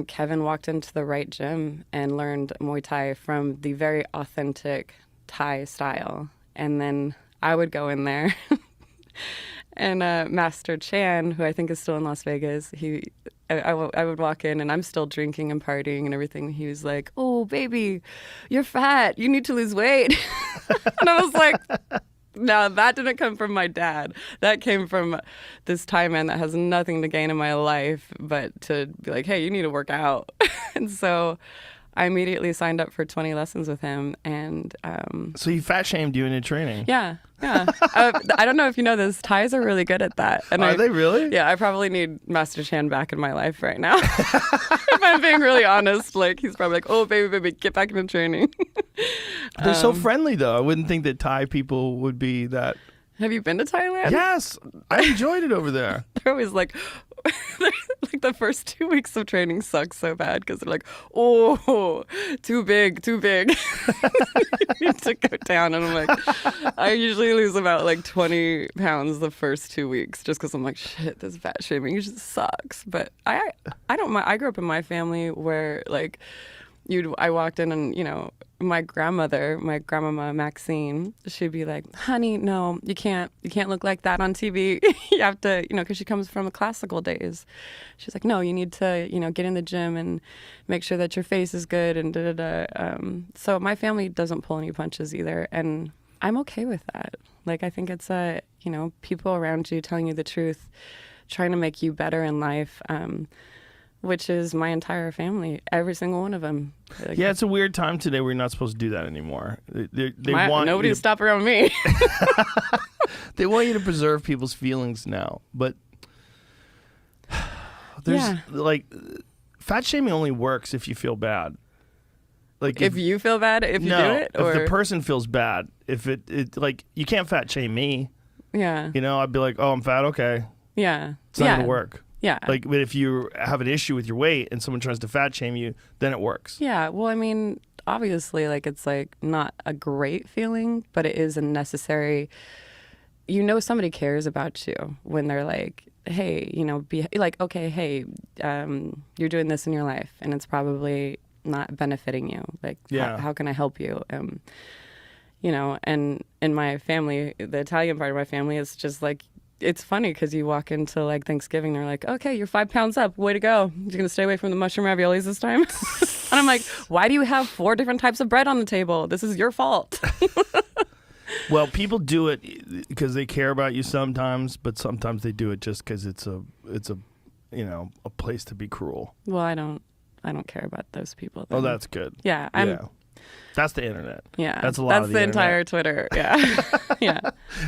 Kevin walked into the right gym and learned Muay Thai from the very authentic Thai style. And then I would go in there and Master Chan, who I think is still in Las Vegas, I would walk in and I'm still drinking and partying and everything. He was like, "Oh, baby, you're fat. You need to lose weight." And I was like, no, that didn't come from my dad. That came from this Thai man that has nothing to gain in my life but to be like, "Hey, you need to work out." And so I immediately signed up for 20 lessons with him. And so he fat shamed you into training? Yeah. I don't know if you know this, Thais are really good at that. And Are they really? Yeah, I probably need Master Chan back in my life right now. If I'm being really honest, like he's probably like, "Oh, baby, get back into training." They're so friendly, though. I wouldn't think that Thai people would be that. Have you been to Thailand? Yes, I enjoyed it over there. They're always like, like the first 2 weeks of training sucks so bad because they're like, "Oh, too big. You need to go down." And I'm like, I usually lose about like 20 pounds the first 2 weeks just because I'm like, shit, this fat shaming just sucks. But I don't mind. I grew up in my family where like I walked in and, my grandmama Maxine, she'd be like, "Honey, no, you can't look like that on TV." You have to, because she comes from the classical days. She's like, "No, you need to, get in the gym and make sure that your face is good and da da da." So my family doesn't pull any punches either, and I'm okay with that. Like, I think it's people around you telling you the truth, trying to make you better in life. Which is my entire family, every single one of them. Like, yeah, it's a weird time today where you're not supposed to do that anymore. They want nobody to stop around me. They want you to preserve people's feelings now, but there's like fat shaming only works if you feel bad. Like if you feel bad, if you do it, or if the person feels bad, if it like you can't fat shame me. Yeah, I'd be like, "Oh, I'm fat. Okay. Yeah, it's not gonna work." Yeah. Like, but if you have an issue with your weight and someone tries to fat shame you, then it works. Yeah. Well, I mean, obviously, like, it's like not a great feeling, but it is a necessary. Somebody cares about you when they're like, "Hey, be like, okay, hey, you're doing this in your life, and it's probably not benefiting you. Like, how can I help you?" And in my family, the Italian part of my family is just like. It's funny because you walk into like Thanksgiving, they're like, "Okay, you're 5 pounds up. Way to go. You're going to stay away from the mushroom raviolis this time." And I'm like, "Why do you have 4 different types of bread on the table? This is your fault." Well, people do it because they care about you sometimes, but sometimes they do it just because it's a place to be cruel. Well, I don't care about those people. Then. Oh, that's good. Yeah. That's the internet. Yeah, that's a lot. That's the entire Twitter. Yeah, yeah.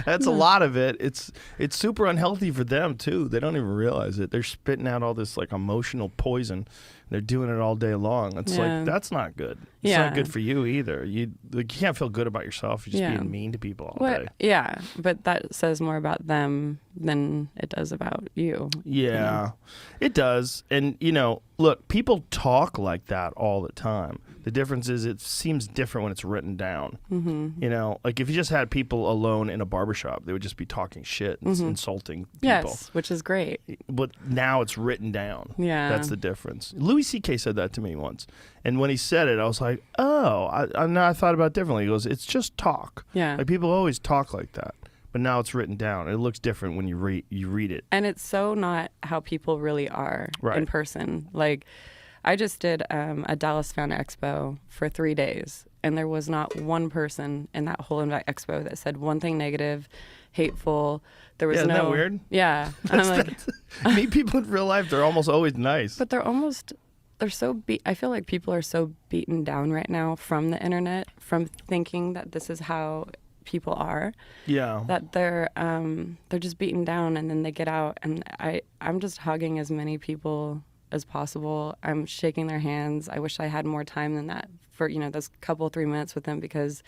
That's a lot of it. It's super unhealthy for them too. They don't even realize it. They're spitting out all this like emotional poison. They're doing it all day long. It's like that's not good. It's not good for you either. You can't feel good about yourself. You're just being mean to people all day. Yeah, but that says more about them than it does about you. Yeah, it does. And look, people talk like that all the time. The difference is it seems different when it's written down. Mm-hmm. Like if you just had people alone in a barbershop, they would just be talking shit and insulting people. Yes, which is great. But now it's written down. Yeah. That's the difference. Louis C.K. said that to me once. And when he said it, I was like, oh, I thought about it differently. He goes, it's just talk. Yeah. Like people always talk like that. But now it's written down. It looks different when you read it. And it's so not how people really are in person. Like, I just did a Dallas Fan Expo for 3 days, and there was not one person in that whole expo that said one thing negative, hateful. There was isn't that weird? Yeah. And I'm like, meet people in real life, they're almost always nice. But they're so I feel like people are so beaten down right now from the internet, from thinking that this is how people are. Yeah. That they're just beaten down, and then they get out, and I'm just hugging as many people as possible. I'm shaking their hands. I wish I had more time than that for, those 3 minutes with them because,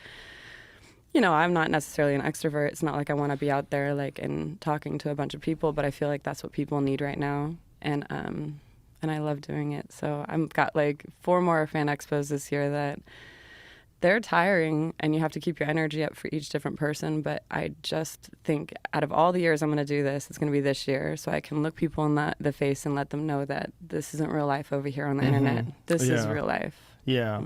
I'm not necessarily an extrovert. It's not like I want to be out there like and talking to a bunch of people, but I feel like that's what people need right now. And I love doing it. So I've got like 4 more fan expos this year that they're tiring, and you have to keep your energy up for each different person. But I just think out of all the years I'm going to do this, it's going to be this year, so I can look people in the face and let them know that this isn't real life over here on the internet. This is real life. Yeah.